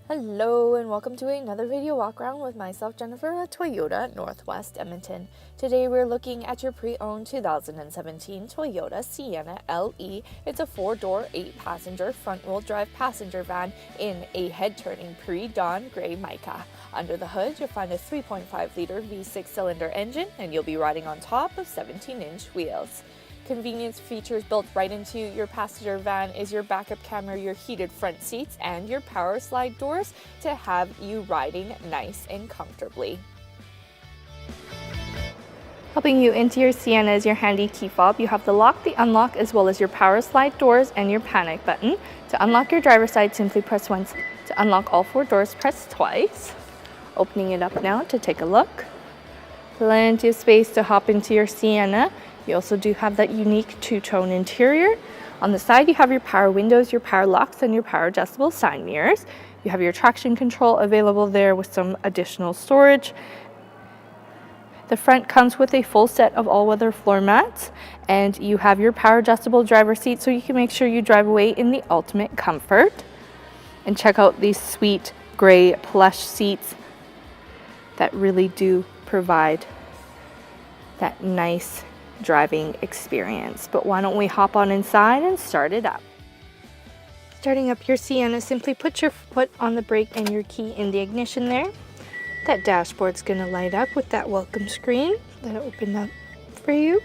Hello and welcome to another video walk around with myself, Jennifer, at Toyota Northwest Edmonton. Today we're looking at your pre-owned 2017 Toyota Sienna LE. It's a 4-door, 8-passenger front-wheel drive passenger van in a head-turning pre-dawn gray mica. Under the hood, you'll find a 3.5-liter V6 cylinder engine, and you'll be riding on top of 17-inch wheels. Convenience features built right into your passenger van is your backup camera, your heated front seats, and your power slide doors to have you riding nice and comfortably. Helping you into your Sienna is your handy key fob. You have the lock, the unlock, as well as your power slide doors and your panic button. To unlock your driver's side, simply press once. To unlock all 4 doors, press twice. Opening it up now to take a look. Plenty of space to hop into your Sienna. You also do have that unique 2-tone interior. On the side, you have your power windows, your power locks, and your power adjustable side mirrors. You have your traction control available there with some additional storage. The front comes with a full set of all-weather floor mats, and you have your power adjustable driver seat so you can make sure you drive away in the ultimate comfort. And check out these sweet gray plush seats that really do provide that nice driving experience. But why don't we hop on inside and start it up. Starting up your Sienna, simply put your foot on the brake and your key in the ignition there. That dashboard's going to light up with that welcome screen that opened up for you.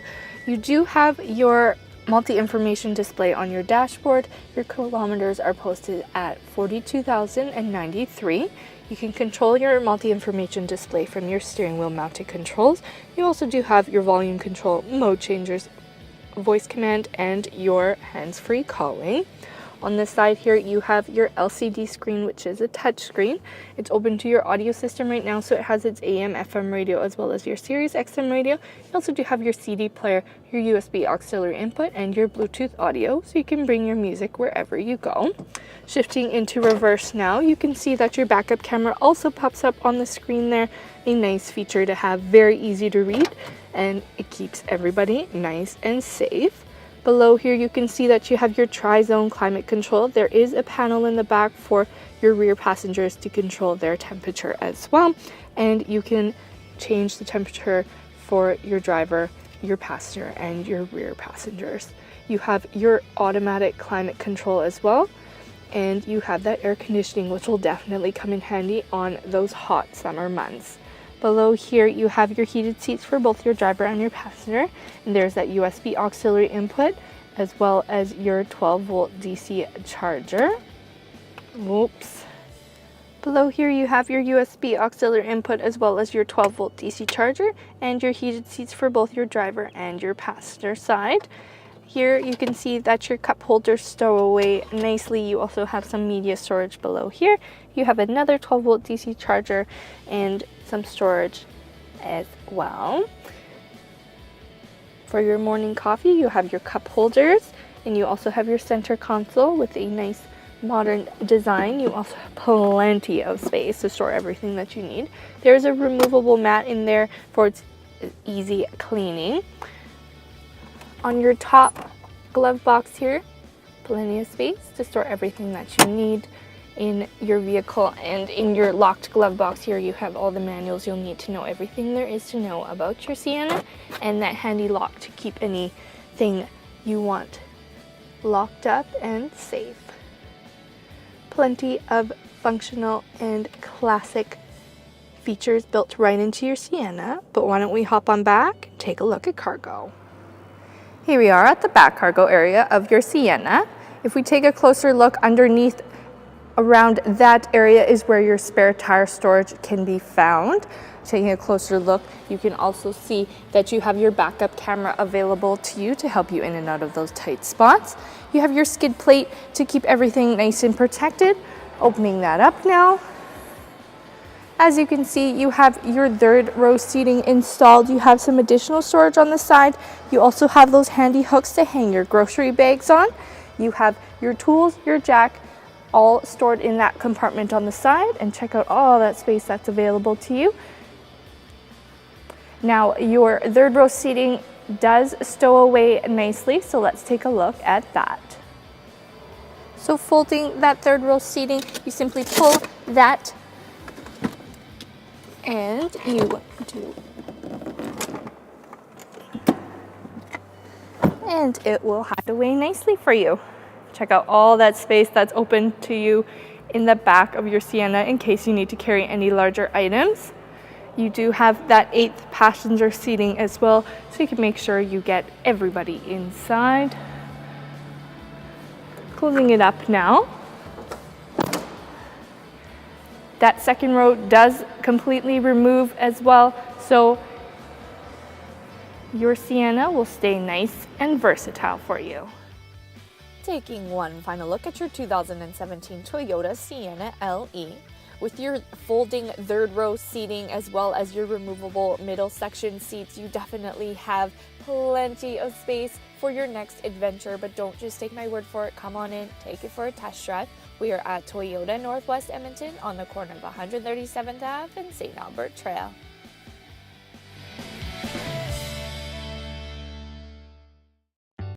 You do have your multi-information display on your dashboard. Your kilometers are posted at 42,093. You can control your multi-information display from your steering wheel mounted controls. You also do have your volume control, mode changers, voice command, and your hands-free calling. On this side here, you have your LCD screen, which is a touch screen. It's open to your audio system right now, so it has its AM, FM radio, as well as your Sirius XM radio. You also do have your CD player, your USB auxiliary input, and your Bluetooth audio, so you can bring your music wherever you go. Shifting into reverse now, you can see that your backup camera also pops up on the screen there. A nice feature to have, very easy to read, and it keeps everybody nice and safe. Below here, you can see that you have your tri-zone climate control. There is a panel in the back for your rear passengers to control their temperature as well. And you can change the temperature for your driver, your passenger, and your rear passengers. You have your automatic climate control as well. And you have that air conditioning, which will definitely come in handy on those hot summer months. Below here, you have your heated seats for both your driver and your passenger. And there's that USB auxiliary input, as well as your 12-volt DC charger. Whoops. Below here, you have your USB auxiliary input, as well as your 12-volt DC charger, and your heated seats for both your driver and your passenger side. Here you can see that your cup holders stow away nicely. You also have some media storage below here. You have another 12-volt DC charger and some storage as well. For your morning coffee, you have your cup holders, and you also have your center console with a nice modern design. You also have plenty of space to store everything that you need. There's a removable mat in there for its easy cleaning. On your top glove box here, plenty of space to store everything that you need in your vehicle. And in your locked glove box here, you have all the manuals you'll need to know everything there is to know about your Sienna, and that handy lock to keep anything you want locked up and safe. Plenty of functional and classic features built right into your Sienna, but why don't we hop on back and take a look at cargo. Here we are at the back cargo area of your Sienna. If we take a closer look underneath, around that area is where your spare tire storage can be found. Taking a closer look, you can also see that you have your backup camera available to you to help you in and out of those tight spots. You have your skid plate to keep everything nice and protected. Opening that up now. As you can see, you have your 3rd row seating installed. You have some additional storage on the side. You also have those handy hooks to hang your grocery bags on. You have your tools, your jack, all stored in that compartment on the side. And check out all that space that's available to you. Now, your 3rd row seating does stow away nicely, so let's take a look at that. So folding that third row seating, you simply pull that and you do, and it will hide away nicely for you. Check out all that space that's open to you in the back of your Sienna in case you need to carry any larger items. You do have that 8th passenger seating as well, so you can make sure you get everybody inside. Closing it up now. That second row does completely remove as well, so your Sienna will stay nice and versatile for you. Taking one final look at your 2017 Toyota Sienna LE. With your folding third row seating as well as your removable middle section seats, you definitely have plenty of space for your next adventure. But don't just take my word for it. Come on in, take it for a test drive. We are at Toyota Northwest Edmonton on the corner of 137th Ave and St. Albert Trail.